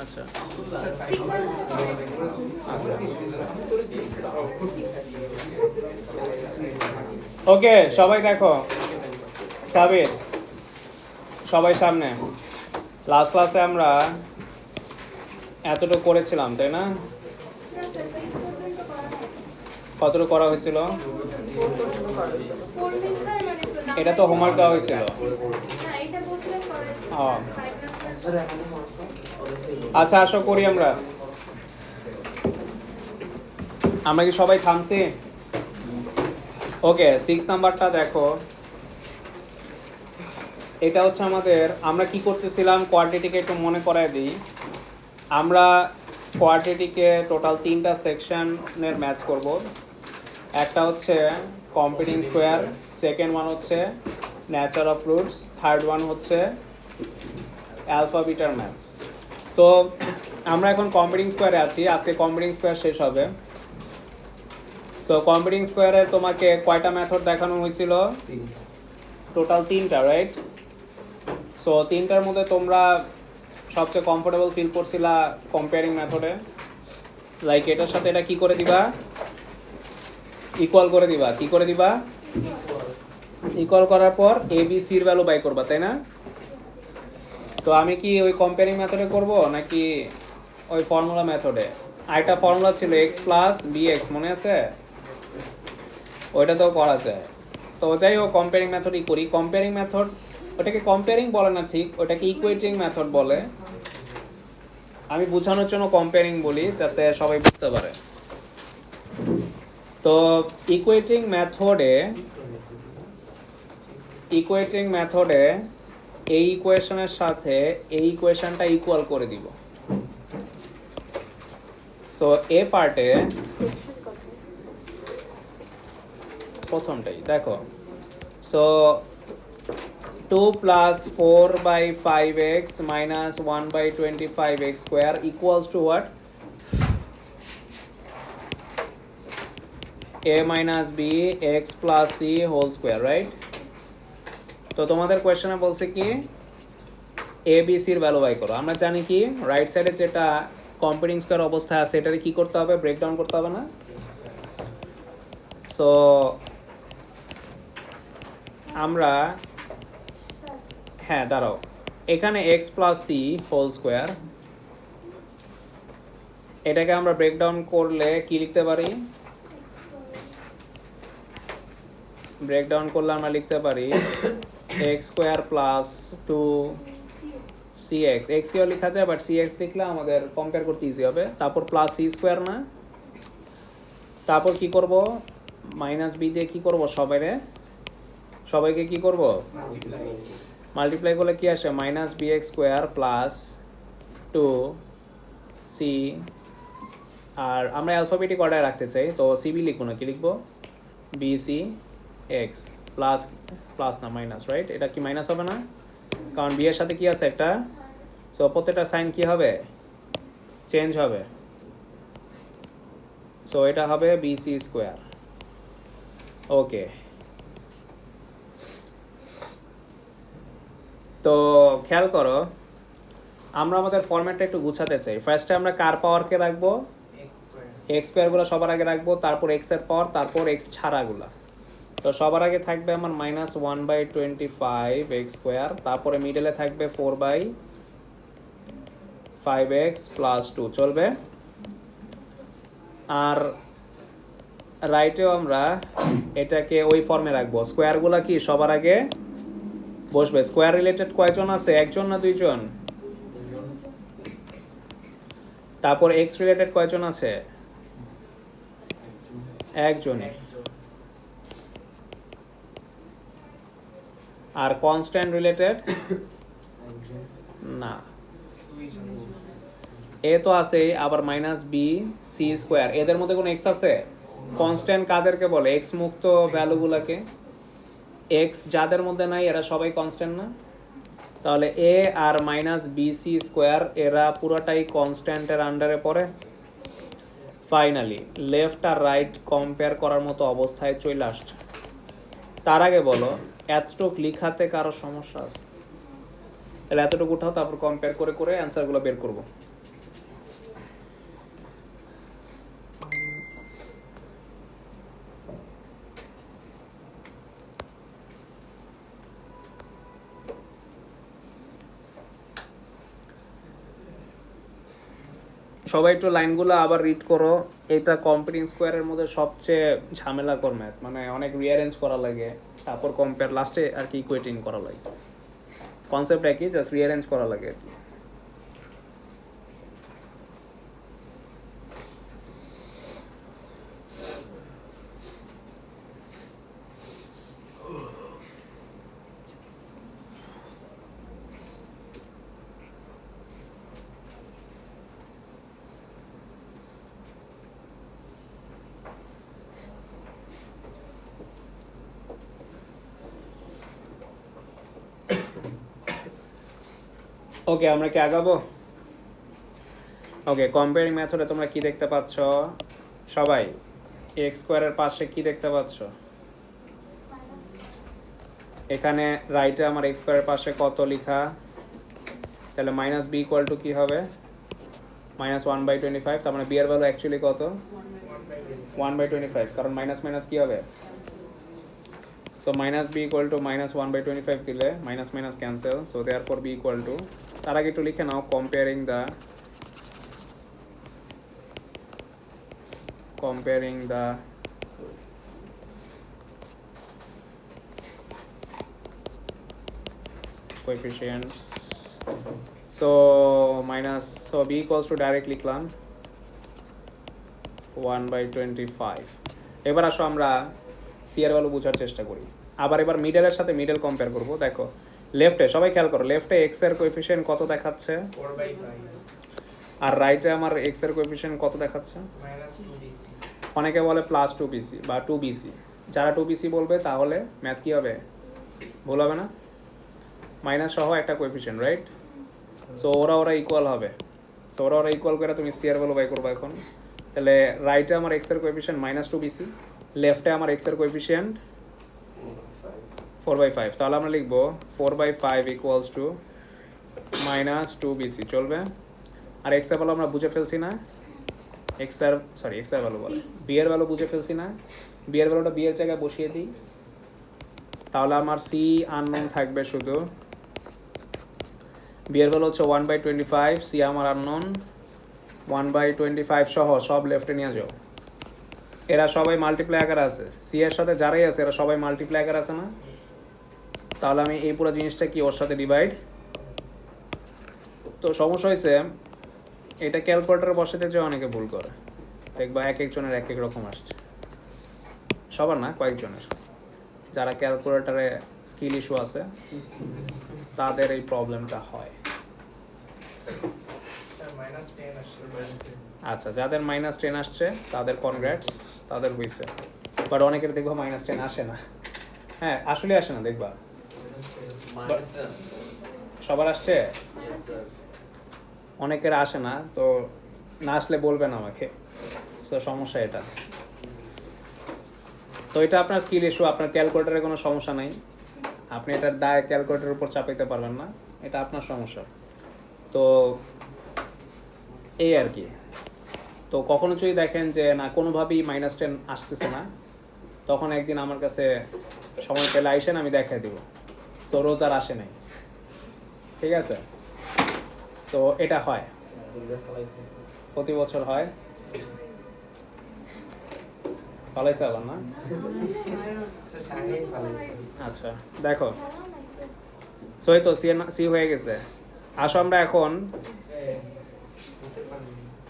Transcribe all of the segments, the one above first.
আচ্ছা ওকে, সবাই দেখো, সাবির সবাই সামনে। লাস্ট ক্লাসে আমরা এতটুকু করেছিলাম, তাই না? কতটুকু করা হয়েছিল? এটা তো হোমওয়ার্ক দেওয়া হয়েছিল। আচ্ছা আসো করি আমরা কি সবাই থামছি? ওকে, 6 নাম্বারটা দেখো। এটা হচ্ছে আমরা কি করতেছিলাম, কোয়াড্রেটিকে একটু মনে করায় দিই। আমরা কোয়াড্রেটিকে টোটাল 3টা সেকশনের ম্যাচ করব। একটা হচ্ছে কম্পিটিং স্কোয়ার, সেকেন্ড ওয়ান হচ্ছে nature of roots, third one হচ্ছে অ্যালফা বিটার ম্যাথস। তো আমরা এখন কম্পিটিং স্কোয়ারে আছি, আজকে কম্পিটিং স্কোয়ার শেষ হবে। সো কম্পিটিং স্কোয়ারে তোমাকে কয়টা মেথড দেখানো হয়েছিল? টোটাল 3টা, রাইট? সো 3টার মধ্যে তোমরা সবচেয়ে কমফোর্টেবল ফিল করছিলা কম্পেয়ারিং মেথডে। লাইক এটার সাথে এটা কি করে দিবা? ইকুয়াল করে দিবা। কি করে দিবা? ইকুয়াল করার পর A B sir value by করবা, তাই না? তো আমি কি ওই কম্পেয়ারিং মেথডে করব নাকি ওই ফর্মুলা মেথডে? আরেকটা ফর্মুলা ছিল এক্স প্লাস বি এক্স, মনে আছে? ওইটা তো করা যায়। তো যাই হোক, কম্পেয়ারিং মেথডই করি। কম্পেয়ারিং মেথড, ওটাকে কম্পেয়ারিং বলে না ঠিক, ওটাকে ইকুয়েটিং মেথড বলে। আমি বোঝানোর জন্য কম্পেয়ারিং বলি, যাতে সবাই বুঝতে পারে। তো ইকুয়েটিং মেথডে এই ইকুয়েশনের সাথে এই ইকুয়েশনটা ইকুয়াল করে দিব। সো এ পার্টে প্রথমটাই দেখো। So 2 plus 4 by 5x minus 1 by 25x square equals to what? a minus b x plus c whole square, right? তো তোমাদের কোয়েশ্চনে বলছে কি a b c এর ভ্যালু বাই করো। আমরা জানি কি রাইট সাইডে যেটা কম্পিটিং স্কয়ার অবস্থায় আছে এটারে কি করতে হবে? ব্রেকডাউন করতে হবে না? সো আমরা হ্যাঁ দাঁড়াও, এখানে x plus C whole square, এটাকে আমরা ব্রেকডাউন করলে কি লিখতে পারি? ব্রেকডাউন করলে আমরা লিখতে পারি x square plus 2cx। Axio লেখা যায়, বাট cx লিখলে আমাদের কম্পেয়ার করতে ইজি হবে। তারপর প্লাস সি স্কোয়ার, না? তারপর কি করব? মাইনাস বি দিয়ে কি করব? সবাইকে কি করব? মাল্টিপ্লাই করলে কি আসে? Minus B x square plus 2c। আর আমরা অ্যালফাবেটিক অর্ডারে রাখতে চাই, তো সিবি লিখবো না, কি লিখবো? বিসি এক্স প্লাস না মাইনাস, রাইট? এটা কি মাইনাস হবে না? কারণ বি এর সাথে কি আছে একটা, সো প্রত্যেকটা সাইন কি হবে? চেঞ্জ হবে। সো এটা হবে বিসি স্কোয়ার। ওকে, তো খেয়াল করো, আমরা আমাদের ফরম্যাটটা একটু গুছাতে চাই। ফার্স্টে আমরা কার পাওয়ারকে রাখবো? এক্স স্কোয়ারগুলো সবার আগে রাখবো, তারপর এক্স এর পাওয়ার, তারপর এক্স ছাড়াগুলা। তো সবার আগে থাকবে আমার মাইনাস 1 বাই 25 এক্স স্কোয়ার, তারপরে মিডলে থাকবে 4 বাই 5x প্লাস 2, চলবে? আর রাইটেও আমরা এটাকে ওই ফর্মে রাখবো। স্কোয়ারগুলা কি সবার আগে বসবে? স্কোয়ার রিলেটেড কয়জন আছে? একজন না দুইজন? তারপর এক্স রিলেটেড কয়জন আছে? একজনে। আর কনস্ট্যান্ট রিলেটেড না, এ তো আছে, আবার মাইনাস বি সি স্কোয়ার। এদের মধ্যে কোনো এক্স আছে? কনস্ট্যান্ট কাদেরকে বলে? এক্স মুক্ত ভ্যালুগুলোকে। এক্স যাদের মধ্যে নাই এরা সবাই কনস্ট্যান্ট, না? তাহলে এ আর মাইনাস বি সি স্কোয়ার এরা পুরোটাই কনস্ট্যান্টের আন্ডারে পড়ে। ফাইনালি লেফট আর রাইট কম্পেয়ার করার মতো অবস্থায় চলে আসছে। তার আগে বলো, এতটুক লিখাতে কারো সমস্যা আছে? তাহলে এতটুকু উঠাও, তারপর কম্পেয়ার করে করে অ্যান্সারগুলো বের করবো। সবাই একটু লাইনগুলো আবার রিড করো। এটা কম্পিউটিং স্কোয়ারের মধ্যে সবচেয়ে ঝামেলাকর ম্যাথ, মানে অনেক রিঅ্যারেঞ্জ করা লাগে, তারপর কম্পেয়ার, লাস্টে আর কি ইকুয়েটিং করা লাগে। কনসেপ্ট একই, জাস্ট রিঅ্যারেঞ্জ করা লাগে আর কি। ওকে, আমরা কি আগাবো? ওকে, কম্পেয়ারিং মেথডে তোমরা কি দেখতে পাচ্ছ সবাই? এক্স স্কোয়ারের পাশে কি দেখতে পাচ্ছ? এখানে রাইটে আমার এক্স স্কোয়ারের পাশে কত লেখা? তাহলে মাইনাস বি ইকুয়াল টু কী হবে? -1/25। তার মানে বি এর ভ্যালু অ্যাকচুয়ালি কত? 1/25, কারণ মাইনাস মাইনাস কী হবে? So minus b equal to -1/25 দিলে minus minus cancel, so therefore b equal to, তার আগে একটু লিখে নাও comparing the coefficients. So b equals to direct লিখলাম 1/25। এবার আসো আমরা সি এর ভ্যালু বোঝার চেষ্টা করি। আবার এবার মিডলের সাথে মিডল কম্পেয়ার করব। দেখো লেফটে, সবাই খেয়াল করো, লেফটে এক্স এর কোএফিসিয়েন্ট কত দেখাচ্ছে? 4/5। আর রাইটে আমার এক্স এর কোএফিসিয়েন্ট কত দেখাচ্ছে? -2bc। অনেকে বলে +2bc বা 2bc। যারা 2bc বলবে তাহলে ম্যাথ কি হবে? ভুল হবে না? মাইনাস সহ একটা কোএফিসিয়েন্ট, রাইট? সো ওরা ইকুয়াল হবে। সো ওরা ইকুয়াল করে তুমি সি এর ভ্যালু বাই করবে এখন। তাহলে রাইটে আমার এক্স এর কোএফিসিয়েন্ট -2bc, লেফটে আমার এক্স এর কোএফিসিয়েন্ট 4/5। তাহলে আমরা লিখবো 4/5 ইকুয়ালস টু -2bc, চলবে? আর এক্স এর ভ্যালু আমরা বুঝে ফেলছি না? এক্স এর ভ্যালু বলে বি এর ভ্যালু বুঝে ফেলছি না? বি এর ভ্যালুটা বি এর জায়গায় বসিয়ে দিই, তাহলে আমার সি আননোন থাকবে শুধু। বি এর ভ্যালু হচ্ছে 1/25, সি আমার আননোন 1/25 সহ সব লেফটে নিয়ে যাও। এরা সবাই মাল্টিপ্লাই আকারে আছে, সি এর সাথে যারাই আছে এরা সবাই মাল্টিপ্লাই আকারে আছে না? তাহলে আমি এই পুরো জিনিসটা কি ওর সাথে ডিভাইড। তো সমস্যা হয়েছে এটা ক্যালকুলেটরে বসাতে যে অনেকে ভুল করে, দেখবা এক একজনের এক এক রকম আসছে, সবার না, কয়েকজনের। যারা ক্যালকুলেটরে স্কিল ইস্যু আছে তাদের এই প্রবলেমটা হয়। আচ্ছা, যাদের -10 আসছে তাদের কনগ্রেটস, তাদের হয়েছে। বাট অনেকের দেখবা -10 আসে না। হ্যাঁ, আসলে আসে না, দেখবা সবার আসছে, অনেকের আসে না। তো না আসলে বলবেন আমাকে, তো সমস্যা এটা। তো এটা আপনার স্কিল ইস্যু, আপনার ক্যালকুলেটরে কোনো সমস্যা নাই, আপনি এটার দায় ক্যালকুলেটরের উপর চাপাইতে পারবেন না, এটা আপনার সমস্যা। তো এই আর কি। তো কখনো যদি দেখেন যে না কোনোভাবেই -10 আসতেছে না, তখন একদিন আমার কাছে সময় পেলে আইসেন, আমি দেখাই দিব। সো রোজ আর আসে নাই, ঠিক আছে? তো এটা হয়, প্রতি বছর হয়। ফালাইছে আবার না? আচ্ছা, দেখো সই তো সি হয়ে গেছে। আসো আমরা এখন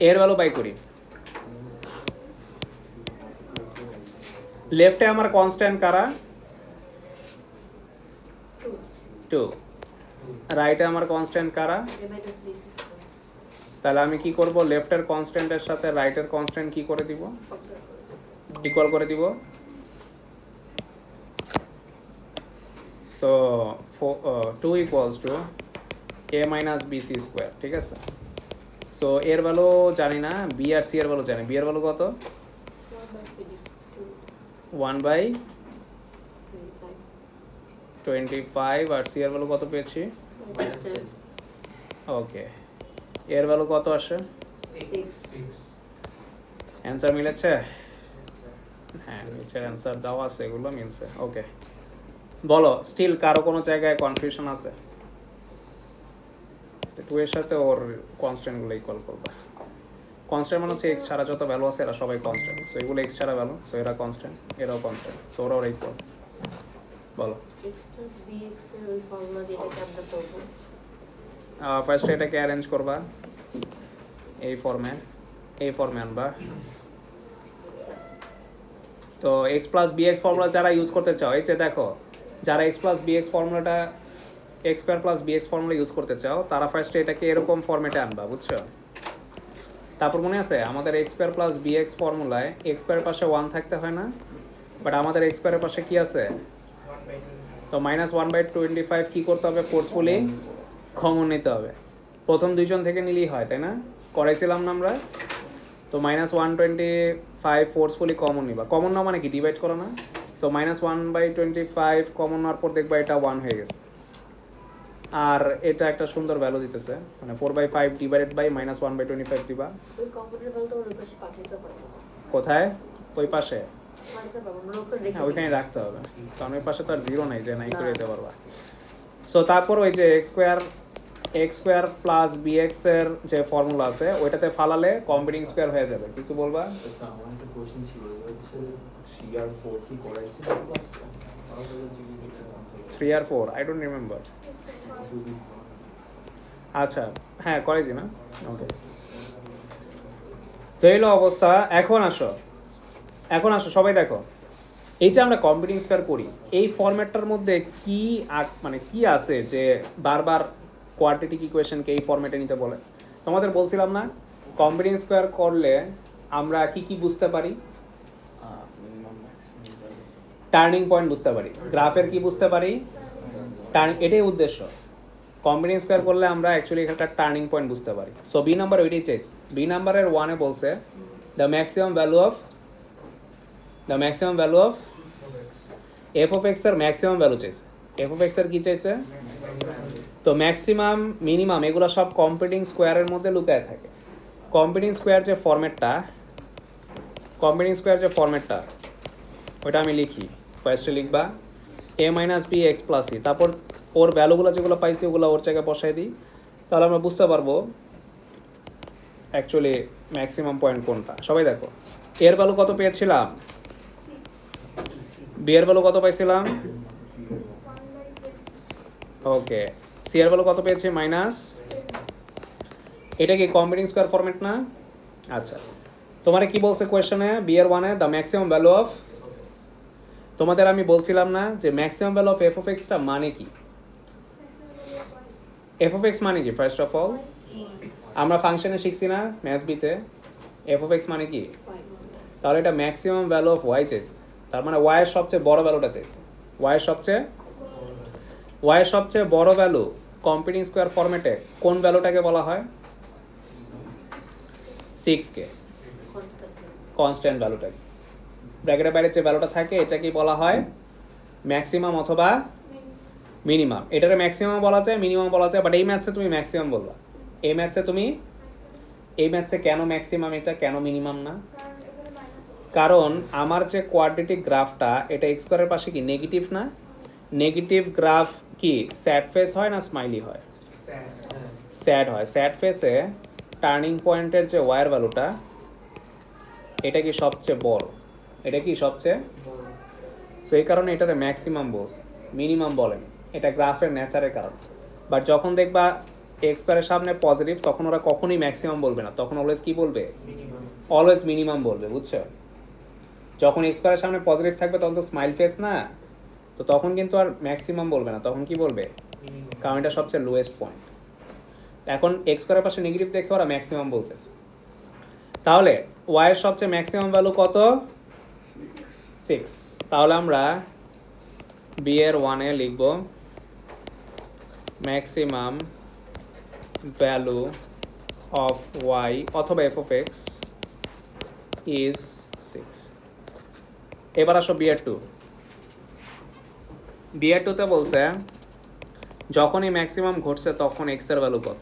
এর ভ্যালু বাই করি। লেফটে আমার কনস্ট্যান্ট কারা? 2। রাইটে আমার কনস্ট্যান্ট কারা? তাহলে আমি কি করব? লেফটের কনস্ট্যান্টের সাথে রাইটের কনস্ট্যান্ট কি করে দিব? ইকুয়াল করে দিব। So 2 equals to a minus bc square, ঠিক আছে? সো এর ভ্যালু জানি না, বি আর সি এর ভ্যালু জানি। বি এর ভ্যালু কত? 1/25, আর সি এর ভ্যালু কত পেয়েছি? ওকে, এর ভ্যালু কত আসে? 6 অ্যান্সার মিলেছে? হ্যাঁ, নিচের অ্যান্সার দেওয়া আছে, এগুলো মিলছে। ওকে, বলো স্টিল কারো কোনো জায়গায় কনফিউশন আছে? 2 এর সাথে ওর কনস্ট্যান্টগুলো ইকুয়াল করবা। কনস্ট্যান্ট মানে হচ্ছে এক্স ছাড়া যত ভ্যালু আছে এরা সবাই কনস্ট্যান্ট। সো এগুলো এক্স ছাড়া ভ্যালু, সো এরা কনস্ট্যান্ট, এরাও কনস্ট্যান্ট, সো ওরা ইকুয়াল। বলো x plus bx এর ওই ফর্মুলা দিয়ে এটাকে আমরা করব। ফার্স্ট এটাকে অ্যারেঞ্জ করবা এই ফর্মে আনবা। আচ্ছা তো x plus B x formula যারা ইউজ করতে চাও, এই যে দেখো, যারা এক্স প্লাস বি এক্স ফর্মুলাটা x square plus B x formula use করতে চাও তারা ফার্স্টে এটাকে এরকম ফর্মেটে আনবা, বুঝছো? তারপর মনে আছে আমাদের x square plus B x ফর্মুলায় এক্স স্কোয়ারের পাশে 1 থাকতে হয় না, বাট আমাদের এক্স স্কোয়ারের পাশে কি আছে? তো -1/25 কি করতে হবে? ফোর্সফুলি কমন নিতে হবে। প্রথম দুইজন থেকে নিলেই হয়, তাই না? করাইছিলাম না আমরা? তো -125 ফোর্সফুলি কমন নিবা। কমন না মানে কি ডিভাইড করো না? সো -1/25 কমন নেওয়ার পর দেখবা এটা 1 হয়ে গেছে। আর এটা একটা সুন্দর ভ্যালু দিতেছে, মানে 4/5 ডিভাইডেড বাই -1/25 দিবা। ওই কম্পিউটার বলতে ওর পাশে পাঠাইতে পারবো। কোথায়? ওই পাশে? পাঠাইতে পারবো না, ওকে দেখে হ্যাঁ, ওইখানে রাখতে হবে, কারণ ওই পাশে তো আর জিরো নাই যে নাই করে দিতে পারবা। সো তারপর ওই যে x square plus B x এর যে ফর্মুলা আছে ওইটাতে ফালালে কম্বিনিং স্কোয়ার হয়ে যাবে। কিছু বলবা? আচ্ছা, আমার একটা কোশ্চেন ছিল, হচ্ছে 3 আর 4 কি করাইছে ক্লাসে? তাহলে জিজ্ঞেস 3 আর 4 আই ডোন্ট রিমেম্বার। আচ্ছা, হ্যাঁ করেছি না? ওকে, তো এই হলো অবস্থা। এখন আসো সবাই দেখো, এই যে আমরা কম্পিউটিং স্কোয়ার করি এই ফরম্যাটটার মধ্যে কি মানে কি আছে যে বারবার কোয়াড্রেটিক ইকুয়েশনকে এই ফরম্যাটে নিতে বলে? তোমাদের বলছিলাম না কম্পিউটিং স্কোয়ার করলে আমরা কি কি বুঝতে পারি? টার্নিং পয়েন্ট বুঝতে পারি, গ্রাফের কি বুঝতে পারি, এটাই উদ্দেশ্য। কম্বিনিং স্কোয়ার করলে আমরা অ্যাকচুয়ালি একটা টার্নিং পয়েন্ট বুঝতে পারি। সো বি নাম্বার ওইটাই চাইছে। বি নাম্বারের 1-এ বলছে the maximum value of F of x এর ম্যাক্সিমাম ভ্যালু চাইছে। এফ অফ এক্স এর কি চাইছে? তো ম্যাক্সিমাম মিনিমাম এগুলো সব কম্পিউটিং স্কোয়ারের মধ্যে লুকায় থাকে। কম্পিউটিং স্কোয়ার যে ফরম্যাটটা ওইটা আমি লিখি। ফার্স্টে লিখবা a minus B x plus C, তারপর ওর ভ্যালুগুলো যেগুলো পাইছি ওগুলো ওর জায়গায় বসাই দিই, তাহলে আমরা বুঝতে পারবো অ্যাকচুয়ালি ম্যাক্সিমাম পয়েন্ট কোনটা। সবাই দেখো, এর ভ্যালু কত পেয়েছিলাম? বি এর ভ্যালু কত পাইছিলাম? ওকে, সি এর ভ্যালু কত পেয়েছি? মাইনাস। এটা কি কম্বিনিং স্কোয়ার ফরম্যাট না? আচ্ছা, তোমার কি বলছে কোয়েশ্চনে? বি এর 1-এ দ্য ম্যাক্সিমাম ভ্যালু অফ, তোমাদের আমি বলছিলাম না যে maximum value of F of extra মানে কি? এফ অফ এক্স মানে কি? ফার্স্ট অফ অল আমরা ফাংশনে শিখছি না ম্যাথস বিতে, এফ অফ এক্স মানে কি? তাহলে এটা ম্যাক্সিমাম ভ্যালু অফ ওয়াই চাইছে, তার মানে ওয়াই এর সবচেয়ে বড় ভ্যালুটা চাইছে। ওয়াই এর সবচেয়ে বড় ভ্যালু কম্পিউটিং স্কোয়ার ফরম্যাটে কোন ভ্যালুটাকে বলা হয়? 6কে কনস্ট্যান্ট ভ্যালুটাকে, ব্র্যাকেটের বাইরে যে ভ্যালুটা থাকে এটাকেই বলা হয় ম্যাক্সিমাম অথবা মিনিমাম। এটারে ম্যাক্সিমাম বলা যায়, মিনিমাম বলা যায়, বাট এই ম্যাথসে তুমি ম্যাক্সিমাম বলবা। এই ম্যাথসে কেন ম্যাক্সিমাম, এটা কেন মিনিমাম না? কারণ আমার যে কোয়াড্রেটিক গ্রাফটা এটা এক্স স্কোয়ারের পাশে কি নেগেটিভ না? নেগেটিভ গ্রাফ কি স্যাড ফেস হয় না স্মাইলি হয়? স্যাড হয়। স্যাড ফেসে টার্নিং পয়েন্টের যে ওয়ার ভ্যালুটা এটা কি সবচেয়ে বড়? সো এই কারণে এটারে ম্যাক্সিমাম বলছে, মিনিমাম বলেন। এটা গ্রাফের নেচারের কারণ। বাট যখন দেখবা এক্স স্কোয়ারের সামনে পজিটিভ তখন ওরা কখনোই ম্যাক্সিমাম বলবে না, তখন অলওয়েজ কি বলবে? অলওয়েজ মিনিমাম বলবে, বুঝছো? যখন এক্স স্কোয়ারের সামনে পজিটিভ থাকবে তখন তো স্মাইল ফেস না, তো তখন কিন্তু আর ম্যাক্সিমাম বলবে না, তখন কি বলবে? কারণ এটা সবচেয়ে লোয়েস্ট পয়েন্ট। এখন এক্স স্কোয়ারের পাশে নেগেটিভ দেখে ওরা ম্যাক্সিমাম বলতেছে। তাহলে ওয়াই এর সবচেয়ে ম্যাক্সিমাম ভ্যালু কত? 6। তাহলে আমরা বি এর 1-এ লিখব ম্যাক্সিমাম ভ্যালু অফ ওয়াই অথবা এফ অফ এক্স ইজ 6। এবার আসো বি এর 2তে বলছে যখনই ম্যাক্সিমাম ঘটছে তখন এক্স এর ভ্যালু কত?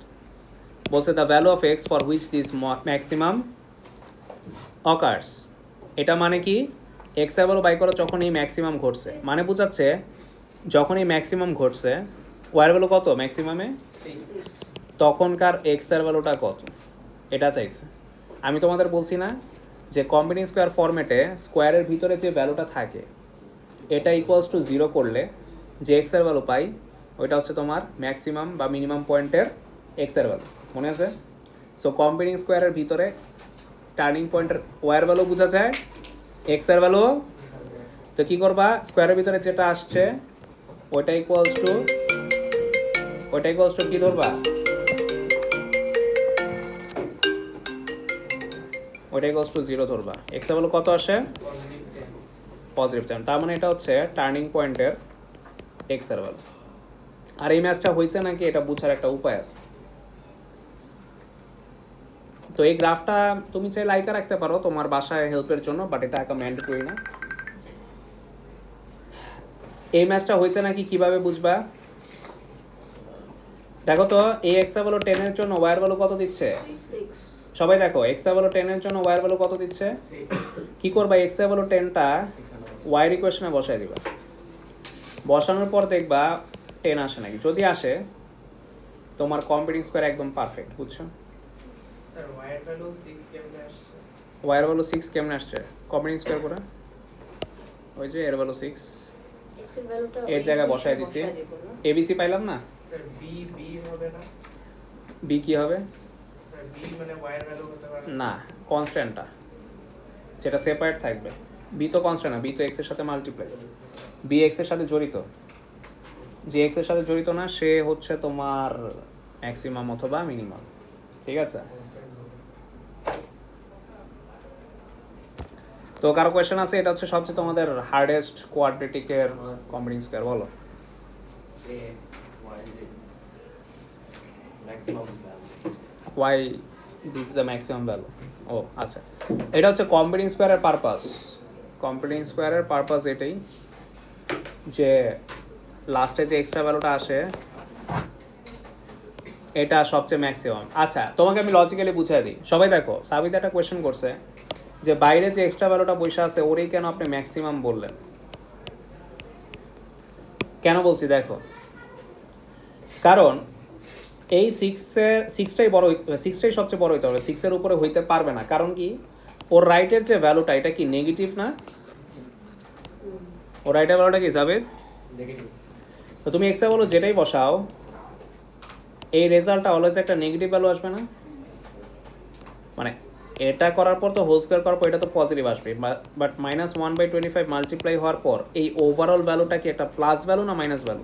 বলছে the value of x for which this maximum occurs. এটা মানে কি, এক্স এর ভ্যালু বাই করো যখন এই ম্যাক্সিমাম ঘটছে, মানে বোঝাচ্ছে যখন এই ম্যাক্সিমাম ঘটছে ওয়ার ভ্যালু কত ম্যাক্সিমামে, তখনকার এক্স এর ভ্যালুটা কত, এটা চাইছে। আমি তোমাদের বলছি না যে কম্বিনিং স্কোয়ার ফরম্যাটে স্কোয়ারের ভিতরে যে ভ্যালুটা থাকে এটা ইকুয়ালস টু 0 করলে যে এক্স এর ভ্যালু পাই ওইটা হচ্ছে তোমার ম্যাক্সিমাম বা মিনিমাম পয়েন্টের এক্স এর ভ্যালু, মনে আছে? সো কম্বিনিং স্কোয়ারের ভিতরে টার্নিং পয়েন্টের ওয়ার ভ্যালু বোঝা যায়, এক্স এর ভ্যালু। তো কী করবা, স্কোয়ারের ভিতরে যেটা আসছে ওইটা ইকুয়ালস টু কী ধরবা, ওইটা ইকুয়ালস টু 0 ধরবা। এক্স এর ভ্যালু কত আসে, পজিটিভ 10, তার মানে এটা হচ্ছে টার্নিং পয়েন্টের এক্স এর ভ্যালু। আর এই ম্যাচটা হয়েছে নাকি এটা বোঝার একটা উপায় আছে। তো এই গ্রাফটা তুমি চাই লাইকা রাখতে পারো তোমার বাসায় হেল্পের জন্য, বাট এটা একটা ম্যান্ডেটরি না। এই ম্যাচটা হয়েছে নাকি কিভাবে বুঝবা, দেখো তো এই এক্স এর ভ্যালু 10 এর জন্য ওয়ার ভ্যালু কত দিচ্ছে, 6 সবাই দেখো এক্স এর ভ্যালু 10 এর জন্য ওয়ার ভ্যালু কত দিচ্ছে, কি করবা এক্স এর ভ্যালু 10টা ওয়াই ইকুয়েশনে বসাই দিবা, বসানোর পর দেখবা 10 আসে নাকি, যদি আসে তোমার কম্পিউটিং স্কোয়ার একদম পারফেক্ট, বুঝছো? স্যার ওয়াইয়ের ভ্যালু 6 কেমনে আসছে? ওয়ার ভ্যালু 6 কেমনে আসছে, কম্পিউটিং স্কোয়ার করে ওই যে এর ভ্যালু 6 x এর ভ্যালুটা এর জায়গায় বসায় দিছি, এবিসি পাইলাম না, স্যার বি বি হবে না? বি কি হবে, স্যার বি মানে ওয়াইয়ের ভ্যালু হতে পারে না কনস্ট্যান্টটা যেটা সেপারেট থাকবে, বি তো কনস্ট্যান্ট না, বি তো এক্স এর সাথে মাল্টিপ্লাই, বি এক্স এর সাথে জড়িত, যে এক্স এর সাথে জড়িত না সে হচ্ছে তোমার ম্যাক্সিমাম অথবা মিনিমাম, ঠিক আছে? তো কারো কোয়েশ্চেন আছে, এটা হচ্ছে সবচেয়ে তোমাদের হার্ডেস্ট কোয়াড্রেটিকের কম্বিনিং স্কোয়ার, বলো why this is the maximum value? ও আচ্ছা, এটা হচ্ছে কম্বিনিং স্কোয়ারের পারপাস। কম্বিনিং স্কোয়ারের পারপাস এটাই যে লাস্টে যে এক্সট্রা ভ্যালুটা আসে এটা সবচেয়ে ম্যাক্সিমাম। আচ্ছা তোমাকে আমি লজিক্যালি বুঝিয়ে দিই, সবাই দেখো সাবিত একটা কোয়েশ্চেন করছে যে বাইরে যে এক্সট্রা ভ্যালুটা বসে আছে ওরেই কেন আপনি ম্যাক্সিমাম বললেন, কেন বলছি দেখো, কারণ এই সিক্সটাই সবচেয়ে বড় হইতে হবে, 6 এর উপরে হইতে পারবে না, কারণ কি ওর রাইটের যে ভ্যালুটা এটা কি নেগেটিভ না, ওর রাইটের ভ্যালুটা কি যাবে, তো তুমি এক্স এ বলো যেটাই বসাও এই রেজাল্টটা অলওয়েজ একটা নেগেটিভ ভ্যালু আসবে না, মানে এটা করার পর তো হোল স্কোয়ার করার পর এটা তো পজিটিভ আসবে, বাট -1/25 মাল্টিপ্লাই হওয়ার পর এই ওভারঅল ভ্যালুটা কি একটা প্লাস ভ্যালু না মাইনাস ভ্যালু,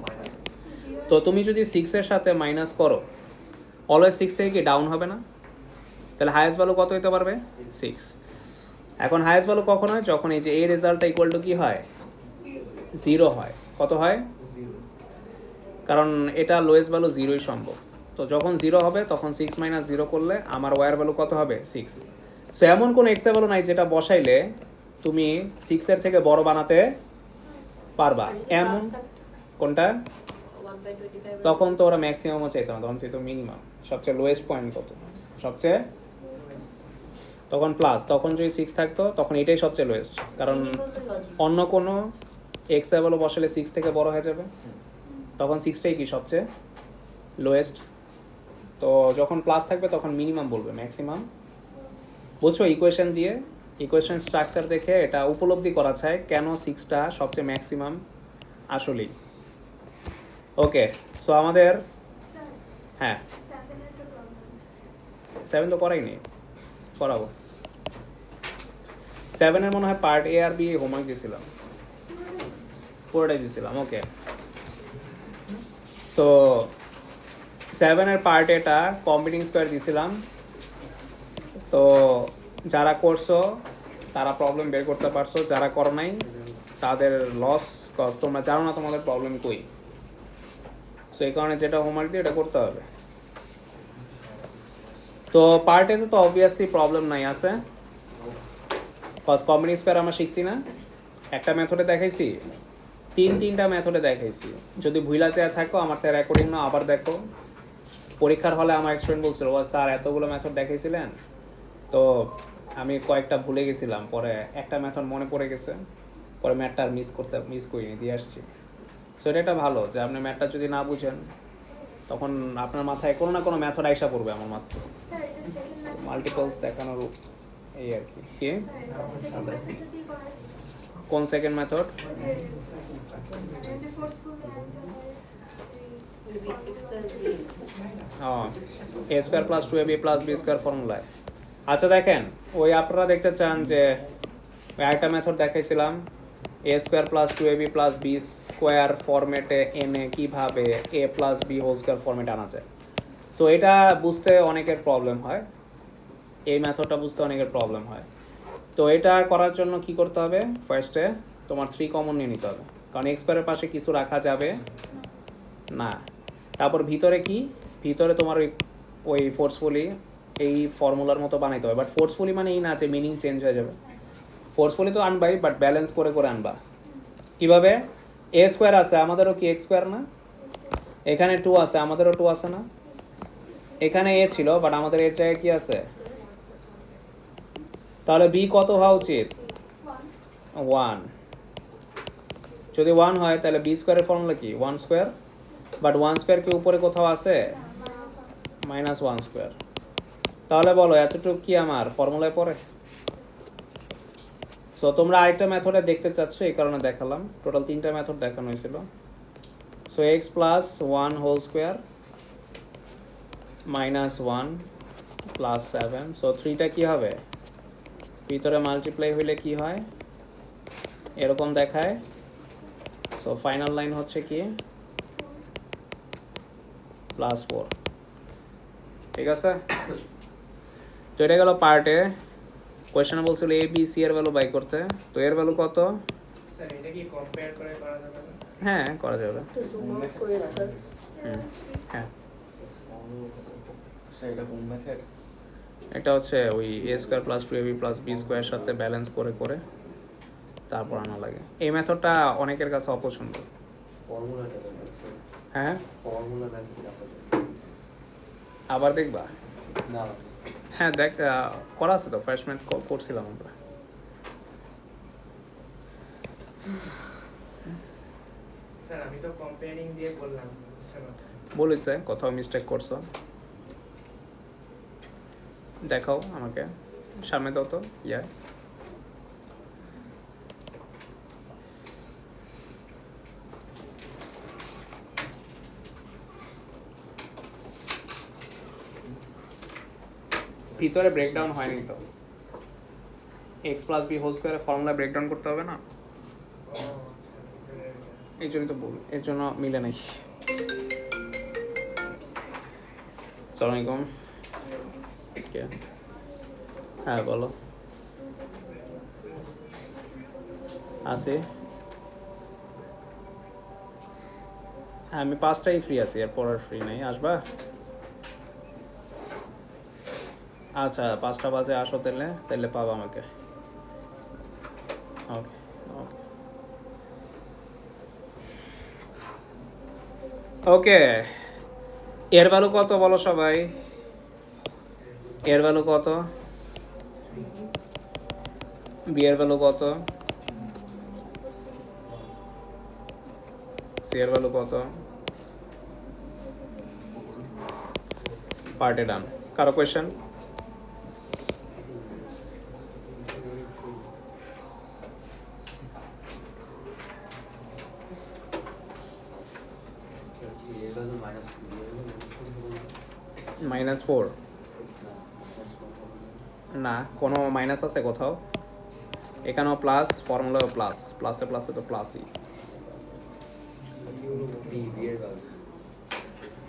তো তুমি যদি 6 এর সাথে মাইনাস করো অলওয়েজ 6 থেকে কি ডাউন হবে না, তাহলে হাইয়েস্ট ভ্যালু কত হতে পারবে 6। এখন হাইয়েস্ট ভ্যালু কখন হয়, যখন এই যে এই রেজাল্টটা ইকুয়াল টু কি হয় 0 হয়, কত হয়, কারণ এটা লোয়েস্ট ভ্যালু 0ই সম্ভব, তো যখন 0 হবে তখন 6 - 0 করলে আমার ওয়ার ভ্যালু কত হবে 6। সো এমন কোনো এক্স ভ্যালু নাই যেটা বসাইলে তুমি 6 এর থেকে বড় বানাতে পারবা, এমন কোনটা, 1/25 তখন তো ওরা ম্যাক্সিমামও চাইতো না, তখন চাইতো মিনিমাম, সবচেয়ে লোয়েস্ট পয়েন্ট কত, সবচেয়ে তখন প্লাস, তখন যদি 6 থাকতো তখন এটাই সবচেয়ে লোয়েস্ট, কারণ অন্য কোনো এক্স ভ্যালু বসালে 6 থেকে বড় হয়ে যাবে, তখন 6টাই কি সবচেয়ে লোয়েস্ট, তো যখন প্লাস থাকবে তখন মিনিমাম বলবে, ম্যাক্সিমাম, বুঝছো? ইকুয়েশন দিয়ে ইকুয়েশন স্ট্রাকচার দেখে এটা উপলব্ধি করা যায় কেন 6টা সবচেয়ে ম্যাক্সিমাম আসলেই। ওকে, সো আমাদের হ্যাঁ 7 তো করাই নেই, করাবো 7 এর মনে হয় পার্ট এ আর বি হোমওয়ার্ক দিয়েছিলাম, পুরোটাই দিয়েছিলাম। ওকে, সো 7 এর পার্ট এটা কম্বিনিং স্কোয়ার দিয়েছিলাম, তো যারা করছো তারা প্রবলেম বের করতে পারছো, যারা করো নাই তাদের লস, কজ তোমরা জানো না তোমাদের প্রবলেম কই, সো এই কারণে যেটা হোমওয়ার্ক দিয়ে এটা করতে হবে। তো পার্ট এতে তো অবভিয়াসলি প্রবলেম নাই আছে, কজ কম্বিনিং স্কোয়ার আমরা শিখছি না, একটা মেথডে দেখাইছি, তিনটা মেথডে দেখাইছি, যদি ভুলা চেয়ে থাকো আমার স্যার রেকর্ডিং না আবার দেখো, পরীক্ষার হলে আমার স্টুডেন্ট বলছিল ও স্যার এতগুলো মেথড দেখাইছিলেন তো আমি কয়েকটা ভুলে গেছিলাম, পরে একটা মেথড মনে পড়ে গেছে, পরে ম্যাথটা আর মিস করিনি, দিয়ে আসছি। সো এটা একটা ভালো যে আপনি ম্যাথটা যদি না বুঝেন তখন আপনার মাথায় কোনো না কোনো মেথড আইসা পড়বে আমার মাত্র স্যার এটা সেকেন্ড ম্যাথড মাল্টিপলস দেখানোর এই আর কি। কি সেকেন্ড ম্যাথড সাথে করে কোন সেকেন্ড মেথড? যে forceful will be x plus bx. A square plus two a b plus b square ফর্মুলায়। আচ্ছা দেখেন, ওই আপনারা দেখতে চান যে একটা মেথড দেখাইছিলাম এ square plus two a b plus b square ফর্মেটে এনে কীভাবে এ প্লাস বি হোল স্কোয়ার ফর্মেটে আনা যায়। সো এটা বুঝতে অনেকের প্রবলেম হয়, এই মেথডটা বুঝতে অনেকের প্রবলেম হয়। তো এটা করার জন্য কি করতে হবে, ফার্স্টে তোমার 3 কমন নিয়ে নিতে হবে, কারণ এক্স স্কোয়ারের পাশে কিছু রাখা যাবে না। তারপর ভিতরে কি, ভিতরে তোমার ওই ফোর্সফুলি এই ফর্মুলার মতো বানাইতে হবে, বাট ফোর্সফুলি মানে এই না যে মিনিং চেঞ্জ হয়ে যাবে, ফোর্সফুলি তো আনবাই বাট ব্যালেন্স করে করে আনবা। কিভাবে, এ স্কোয়ার আছে আমাদেরও কি এক্স স্কোয়ার না, এখানে 2 আছে আমাদেরও 2 আছে না, এখানে এ ছিল বাট আমাদের এর জায়গায় কি আছে, তাহলে বি কত হওয়া উচিত 1। যদি 1 হয় তাহলে বি স্কোয়ারের ফর্মুলা কি 1 স্কোয়ার, বাট 1 স্কোয়ার কি উপরে কোথাও আছে, -1 স্কোয়ার। তাহলে বলো এতটুকু কি আমার ফর্মুলায় পড়ে? সো তোমরা আরেকটা মেথডে দেখতে চাচ্ছ এই কারণে দেখালাম, টোটাল 3টা মেথড দেখানো হয়েছিল। So x plus 1 whole square -1 plus 7। So 3টা কি হবে, ভিতরে মাল্টিপ্লাই হইলে কি হয়, এরকম দেখায়। সো ফাইনাল লাইন হচ্ছে কি +4। ঠিক আছে, তো এটা গেল পার্টে। কোয়েশ্চেনে বলছিল এ বি সি এর ভ্যালু বাই করতে, তো এর ভ্যালু কত? স্যার এটা কি কম্পেয়ার করে করা যাবে না? হ্যাঁ করা যাবে। তো zoom out করে স্যার হ্যাঁ সেটা কোন মেথড? এটা হচ্ছে ওই এ square plus two a b plus B স্কোয়ারের সাথে ব্যালেন্স করে করে তারপর আনা লাগে। এই মেথডটা অনেকের কাছে অপছন্দ। ফর্মুলাটা হ্যাঁ ফর্মুলা মেথড আবার দেখবা, না হ্যাঁ দেখ করা আছে তো, ফার্স্ট ম্যাথ করছিলাম আমরা। স্যার আমি তো কম্পেয়ারিং দিয়ে করলাম, বুঝছেন না? বলিস কোথাও মিস্টেক করছো, দেখাও আমাকে, সামনে দাও তো। ভিতরে ব্রেকডাউন হয়নি তো, এক্স প্লাস বি হোল স্কোয়ারের ফর্মুলা ব্রেকডাউন করতে হবে না, ও আচ্ছা, ভিতরে এটা। এই জন্যই তো বল, এর জন্য মিলে নাই। আসসালামু আলাইকুম। কে? হ্যাঁ বলো। আছি, হ্যাঁ আমি 5টাই ফ্রি আছি, এরপর আর ফ্রি নাই, আসবা? আচ্ছা 5টা বাজে আসো, তাহলে পাবা আমাকে। ওকে ওকে ওকে। এর ভ্যালু কত বলো সবাই, এর ভ্যালু কত, বি এর ভ্যালু কত, সি এর ভ্যালু কত? পার্টে ডান। কারো কোয়েশ্চেন? -4 না, কোনো মাইনাস আছে কোথাও? এখানেও প্লাস, ফর্মুলাও প্লাস, প্লাসে প্লাসে তো প্লাসই,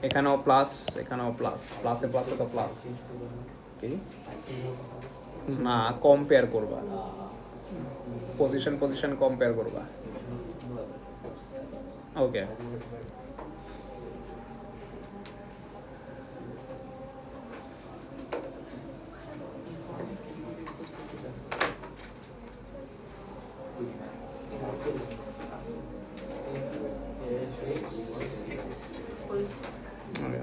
এখানেও প্লাস এখানেও প্লাস, প্লাসে প্লাসে তো প্লাস। কি না, কম্পেয়ার করবা, পজিশন কম্পেয়ার করবা। ওকে ওই ওকে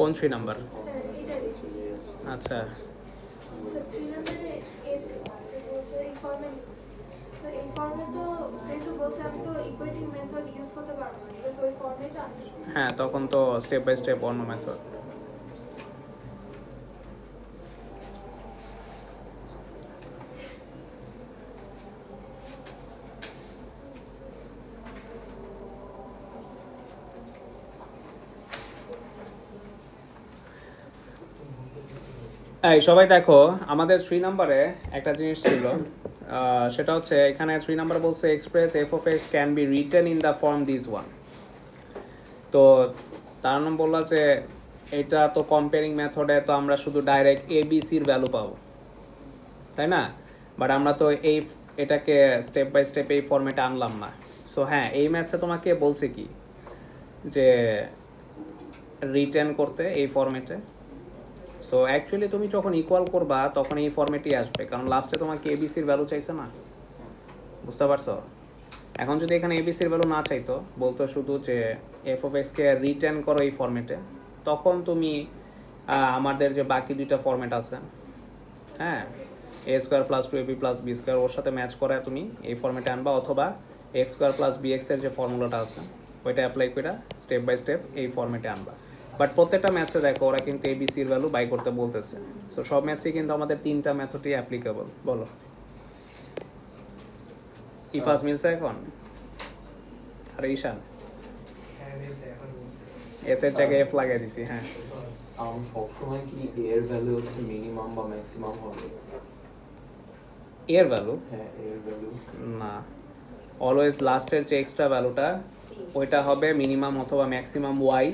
কোন 3 নাম্বার? স্যার এটা আচ্ছা স্যার 3 নম্বরে এই ফর্মে স্যার এই ফর্মে তো যেহেতু বলছে আমি তো ইকুয়েটিং মেথড ইউজ করতে পারবো না বিকজ ওই ফর্মেটা হ্যাঁ, তখন তো স্টেপ বাই স্টেপ অন্য মেথড। এই সবাই দেখো, আমাদের 3 নম্বরে একটা জিনিস ছিল, সেটা হচ্ছে এখানে 3 নাম্বার বলছে express F of x can be written in the form this one. তো তার নাম বললো যে এটা তো কম্পেয়ারিং মেথডে তো আমরা শুধু ডাইরেক্ট এবিসির ভ্যালু পাবো, তাই না? বাট আমরা তো এটাকে স্টেপ বাই স্টেপ এই ফর্মেটে আনলাম না। সো হ্যাঁ, এই ম্যাথসে তোমাকে বলছে কি যে রিটেন করতে এই ফর্মেটে। সো অ্যাকচুয়ালি তুমি যখন ইকুয়াল করবা তখন এই ফর্মেটই আসবে, কারণ লাস্টে তোমাকে এবিসির ভ্যালু চাইছে না, বুঝতে পারছো? এখন যদি এখানে এবিসির ভ্যালু না চাইতো, বলতো শুধু যে এফ অফ এক্সকে রিটেন করো এই ফর্মেটে, তখন তুমি আমাদের যে বাকি দুইটা ফর্মেট আছে, হ্যাঁ, a square plus 2ab plus b square, ওর সাথে ম্যাচ করে তুমি এই ফর্মেটে আনবা, অথবা এক্স স্কোয়ার প্লাস বি এক্সের যে ফর্মুলাটা আছে ওইটা অ্যাপ্লাই করে স্টেপ বাই স্টেপ এই ফর্মেটে আনবা। বাট প্রত্যেকটা ম্যাথসে দেখো ওরা কিন্তু এবিসির ভ্যালু বাই করতে বলতেছে। সো সব ম্যাথসেই কিন্তু আমাদের 3টা মেথডই অ্যাপ্লিকেবল। বলো ইফাস মিলছে এখন? আর ঈশান হ্যাঁ মিলছে, এখন মিলছে। এস এর জায়গায় এফ লাগাই দিছি। হ্যাঁ, সবসময় কি এর ভ্যালু হচ্ছে মিনিমাম বা ম্যাক্সিমাম হবে? এর ভ্যালু হ্যাঁ, এর ভ্যালু না, অলওয়েজ লাস্টের যে এক্সট্রা ভ্যালুটা ওইটা হবে মিনিমাম অথবা ম্যাক্সিমাম ওয়াই,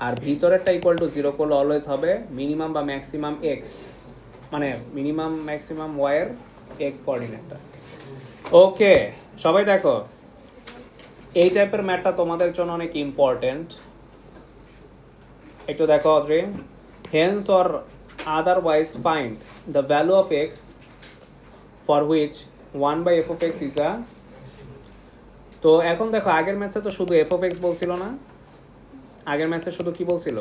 আর ভিতরেরটা ইকুয়াল টু 0 করলে অলওয়েজ হবে মিনিমাম বা ম্যাক্সিমাম এক্স, মানে মিনিমাম ম্যাক্সিমাম ওয়াই এর এক্স কোঅর্ডিনেটটা। ওকে সবাই দেখো, এই টাইপের ম্যাথটা তোমাদের জন্য অনেক ইম্পর্টেন্ট। একটু দেখো Adri, hence or otherwise find the value of x for which 1/f of x is a। তো এখন দেখো, আগের ম্যাথে তো শুধু f of x বলছিল না, আগের ম্যাথে শুধু কি বলছিল,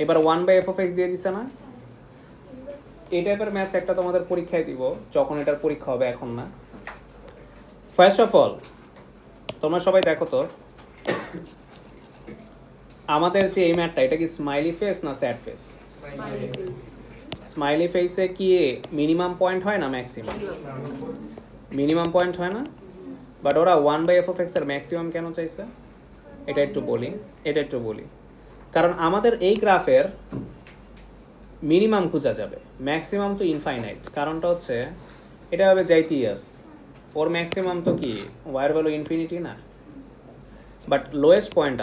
এবার 1/f of x দিয়ে দিছে না। এই টাইপের ম্যাথ একটা তোমাদের পরীক্ষায় দিব, যখন এটার পরীক্ষা হবে, এখন না। ফার্স্ট অফ অল তোমরা সবাই দেখো তো, আমাদের যে এই ম্যাথটা, এটা কি স্মাইলি ফেস না স্যাড ফেস? স্মাইলি ফেসে কি মিনিমাম পয়েন্ট হয় না ম্যাক্সিমাম? মিনিমাম পয়েন্ট হয় না, বাট ওরা 1/f of x এর ম্যাক্সিমাম কেন চাইছে এটা একটু বলি। কারণ আমাদের এই গ্রাফের মিনিমাম খোঁজা যাবে, ম্যাক্সিমাম তো ইনফাইনাইট। কারণটা হচ্ছে এটা হবে যাইতেই আছে, ওর ম্যাক্সিমাম তো কি ওয়ার ভ্যালু ইনফিনিটি না, বাট লোয়েস্ট পয়েন্ট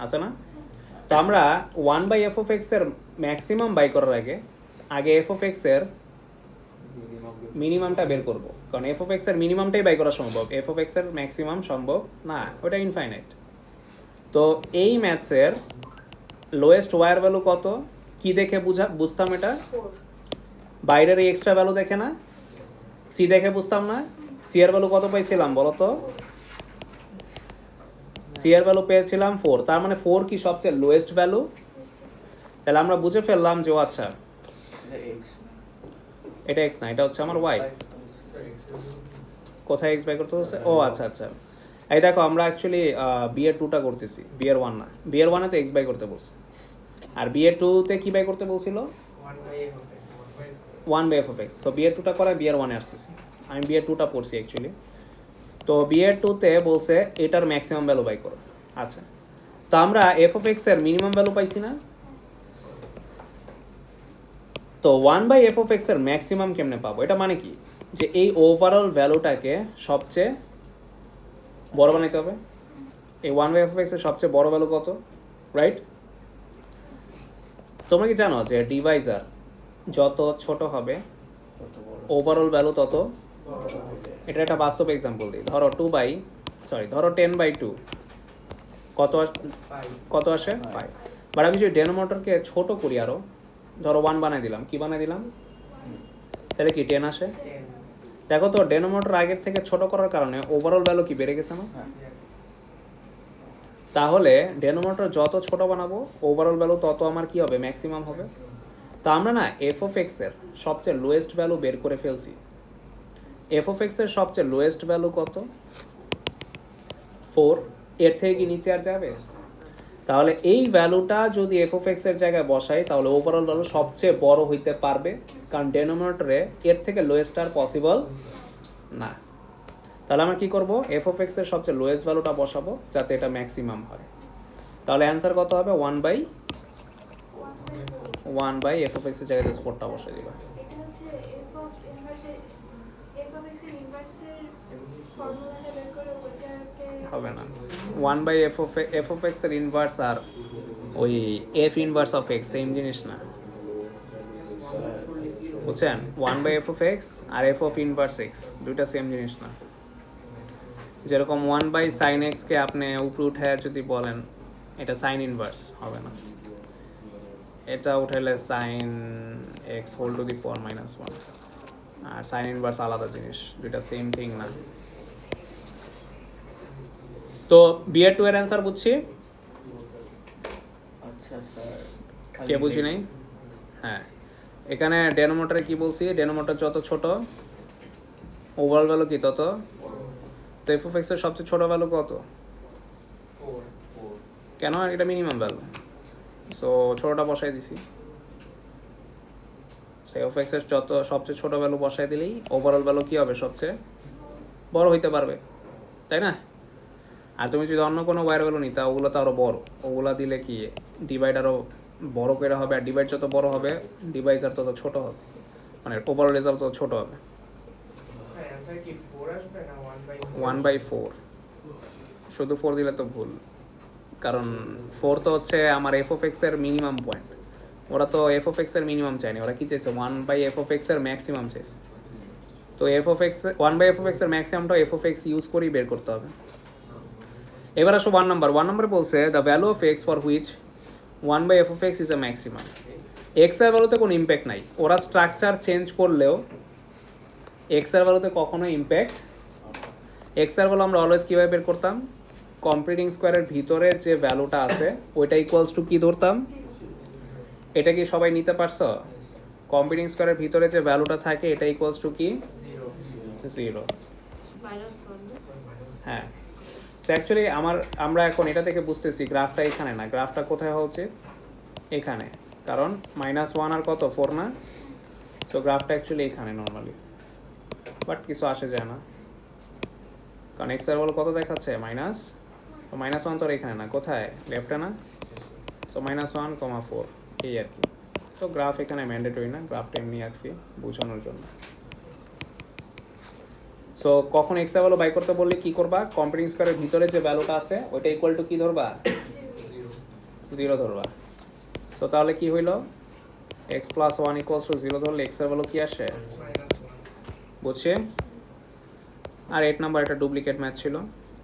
আছে না। তো আমরা 1/f of x এর ম্যাক্সিমাম বাই করার আগে f of x এর মিনিমামটা বের করব, কারণ f of x এর মিনিমামটাই বাই করা সম্ভব, f of x এর ম্যাক্সিমাম সম্ভব না, ওটা ইনফাইনাইট। তো এই ম্যাথসের লোয়েস্ট ওয়ার ভ্যালু কত, কি দেখে বুঝতাম এটা? বাইরের এই এক্সট্রা ভ্যালু দেখে না, সি দেখে বুঝতাম না। সি এর ভ্যালু কত পাইছিলাম বলো তো? সি এর ভ্যালু পেয়েছিলাম 4, তার মানে 4 কি সবচেয়ে লোয়েস্ট ভ্যালু? তাহলে আমরা বুঝে ফেললাম যে ও আচ্ছা এটা x না, এটা হচ্ছে আমার y। কোথায় x বাই করতে হচ্ছে? ও আচ্ছা আচ্ছা, এই দেখো আমরা অ্যাকচুয়ালি বিয়ের 2টা করতেছি, বিয়ের 1 না। বিয়ের 1 এ তো x বাই করতে বলছে, আর বিয়ের 2 তে কি বাই করতে বলছিল? 1/f of x। সো বিয়ের 2টা করে বিয়ের 1 এ আসতেছি, আমি বিয়ের 2টা পড়ছি অ্যাকচুয়ালি। তো বিয়ের 2 তে বলছে এটার ম্যাক্সিমাম ভ্যালু বাই করো। আচ্ছা, তো আমরা f of x এর মিনিমাম ভ্যালু পাইছি না, তো 1/f of x এর ম্যাক্সিমাম কেমনে পাবো? এটা মানে কি, যে এই ওভারঅল ভ্যালুটাকে সবচেয়ে বড় বানাইতে হবে। এই 1/f of x এর সবচেয়ে বড় ভ্যালু কত, রাইট? তোমরা কি জানো যে ডিভাইজার যত ছোট হবে ওভারঅল ভ্যালু তত? এটা একটা বাস্তব এক্সাম্পল দিই। ধরো 10/2 কত আসে? 5। বাট আমি যদি ডেনোমিনেটরকে ছোট করি আরো, ধরো 1 বানাই দিলাম, কি বানাই দিলাম, তাহলে কি 10 আসে? দেখো তো, ডেনোমিনেটর আগের থেকে ছোট করার কারণে ওভারঅল ভ্যালু কি বেড়ে গেছে না? তাহলে ডেনোমিনেটর যত ছোট বানাবো ওভারঅল ভ্যালু তত আমার কি হবে, ম্যাক্সিমাম হবে। তো আমরা না এফ অফ এক্স এর সবচেয়ে লোয়েস্ট ভ্যালু বের করে ফেলছি। এফ অফ এক্স এর সবচেয়ে লোয়েস্ট ভ্যালু কত, 4। এর থেকে কি নিচে আর যাবে? তাহলে এই ভ্যালুটা যদি এফ অফ এক্স এর জায়গায় বসাই তাহলে ওভারঅল ভ্যালু সবচেয়ে বড় হইতে পারবে, কারণ ডেনোমিনেটরে এর থেকে লোয়েস্ট আর পসিবল না। তাহলে আমরা কি করব, এফ অফ এক্স এর সবচেয়ে লোয়েস্ট ভ্যালুটা বসাবো যাতে এটা ম্যাক্সিমাম হয়। তাহলে অ্যান্সার কত হবে, 1/1 এফ অফ এক্স এর জায়গায় 4টা বসে দিবা। এটা হচ্ছে এফ অফ এক্স এর ইনভার্সের ফর্মুলাটা বের করে ওইটাকে হবে না, 1/f অফ এক্স এর ইনভার্স আর ওই f inverse of x same জিনিস না, বুঝছেন? 1/f অফ এক্স আর এফ অফ ইনভার্স এক্স দুইটা সেম জিনিস না। যেরকম 1/sin x কে আপনি উপরে উঠে যদি বলেন এটা সাইন ইনভার্স, হবে না। এটা উঠাইলে sine X whole to the power -1 আর সাইন ইনভার্স আলাদা জিনিস, দুইটা সেম থিং না। তো বিএড 2 এর অ্যান্সার বুঝছি, আচ্ছা স্যার, কে বুঝি নাই? হ্যাঁ, এখানে ডেনোমিনেটরে কি বলছি, ডেনোমিনেটর যত ছোট ওভারঅল ভ্যালু কি তত। তো এফ অফ এক্স এর সবচেয়ে ছোট ভ্যালু কত, 4 কেন? এটা মিনিমাম ভ্যালু, সো ছোটটা বসাই দিছি। সো এফ এক্স এর যত সবচেয়ে ছোট ভ্যালু বসাই দিলেই ওভারঅল ভ্যালু কি হবে, সবচেয়ে বড় হইতে পারবে, তাই না? আর তুমি যদি অন্য কোনো ওয়ার ভ্যালু নিতা ওগুলো তো আরও বড়, ওগুলো দিলে কি ডিভাইড আরও বড় করে হবে, আর ডিভাইড যত বড় হবে ডিভাইজার তত ছোট হবে, মানে ওভারঅল রেজাল্ট তত ছোট হবে। স্যার অ্যানসার কি 4 আসবে না 1/4, শুধু 4 দিলে তো ভুল, কারণ 4 তো হচ্ছে আমার এফ অফ এক্স এর মিনিমাম পয়েন্ট। ওরা তো এফ অফ এক্স এর মিনিমাম চায়নি, ওরা কি চাইছে 1/f অফ এক্স এর ম্যাক্সিমাম চাইছে। তো F of x 1/f of x এর ম্যাক্সিমামটা এফ অফ এক্স ইউজ করেই বের করতে হবে। এবার আসো 1 নম্বর বলছে the value of x for which 1/f of x is a maximum. X এর ভ্যালুতে কোনো ইম্প্যাক্ট নাই, ওরা স্ট্রাকচার চেঞ্জ করলেও এক্স এর ভ্যালুতে কখনো ইম্প্যাক্ট। এক্স এর ভ্যালু আমরা অলওয়েজ কীভাবে বের করতাম, কম্পিউটিং স্কোয়ারের ভিতরে যে ভ্যালুটা আছে ওইটা ইকুয়ালস টু কী ধরতাম, এটা কি সবাই নিতে পারছো? কম্পিউটিং স্কোয়ারের ভিতরে যে ভ্যালুটা থাকে এটা ইকুয়ালস টু কি, 0। হ্যাঁ, সো অ্যাকচুয়ালি আমরা এখন এটা থেকে বুঝতেছি গ্রাফটা এখানে না, গ্রাফটা কোথায় হওয়া উচিত, এখানে, কারণ -1 আর কত 4 না, সো গ্রাফটা অ্যাকচুয়ালি এখানে নর্মালি, বাট কিছু আসে যায় না, কারণ এক্স এর ভ্যালু কত দেখাচ্ছে মাইনাস, তো -1 তো এখানে না, কোথায়, লেফটে না, সো -1, 4 এই আর কি। তো গ্রাফ এখানে ম্যান্ডেটরি না, গ্রাফটা এমনি আঁকছি বোঝানোর জন্য। সো কখন এক্স এর ভ্যালু বাই করতে বললে কি করবা, কম্পিউটিং স্কোয়ারের ভিতরে যে ভ্যালুটা আছে ওইটা ইকুয়াল টু কি ধরবা, 0 ধরবা। সো তাহলে কি হইলো, x + 1 = 0 ধরলে এক্স এর ভ্যালু কি আসে, বুঝছে? আর 8 নাম্বার একটা ডুপ্লিকেট ম্যাচ ছিল,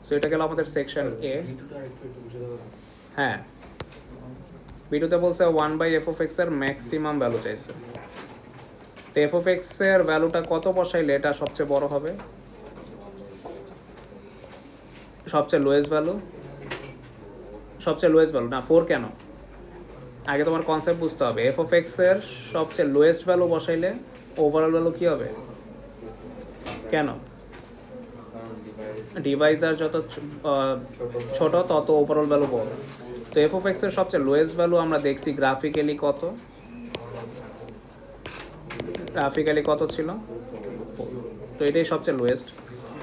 সো এটা গেল আমাদের সেকশন এ। হ্যাঁ, ভিডিওতে বলছে 1/f অফ এক্স এর ম্যাক্সিমাম ভ্যালু চাইছে। তো এফ অফ এক্স এর ভ্যালুটা কত বসাইলে এটা সবচেয়ে বড় হবে, সবচেয়ে লোয়েস্ট ভ্যালু না 4 কেন, আগে তোমার কনসেপ্ট বুঝতে হবে। এফ অফ এক্স এর সবচেয়ে লোয়েস্ট ভ্যালু বসাইলে ওভারঅল ভ্যালু কি হবে, কেন? ডিভাইজার যত ছোট তত ওভারঅল ভ্যালু বড়। তো এফ অফ এক্স এর সবচেয়ে লোয়েস্ট ভ্যালু আমরা দেখছি গ্রাফিক্যালি কত ছিল, তো এটাই সবচেয়ে লোয়েস্ট,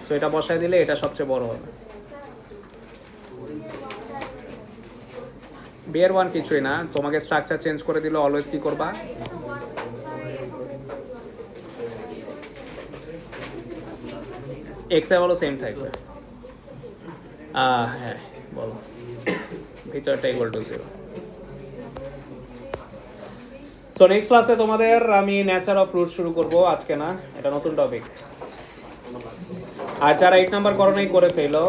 সো এটা বসায় দিলে এটা সবচেয়ে বড় হবে। বিয়ের 1 কিছুই না, তোমাকে স্ট্রাকচার চেঞ্জ করে দিলে অলওয়েজ কি করবা, এক্স এর ভ্যালু সেম থাকবে। হ্যাঁ বলো, ভিতরটা ইকুয়াল টু 0। সো নেক্সট ক্লাসে তোমাদের আমি নেচার অফ রুট শুরু করব, আজকে না, এটা নতুন টপিক। আর যারা 8 নাম্বার করো নাই করে ফেলো।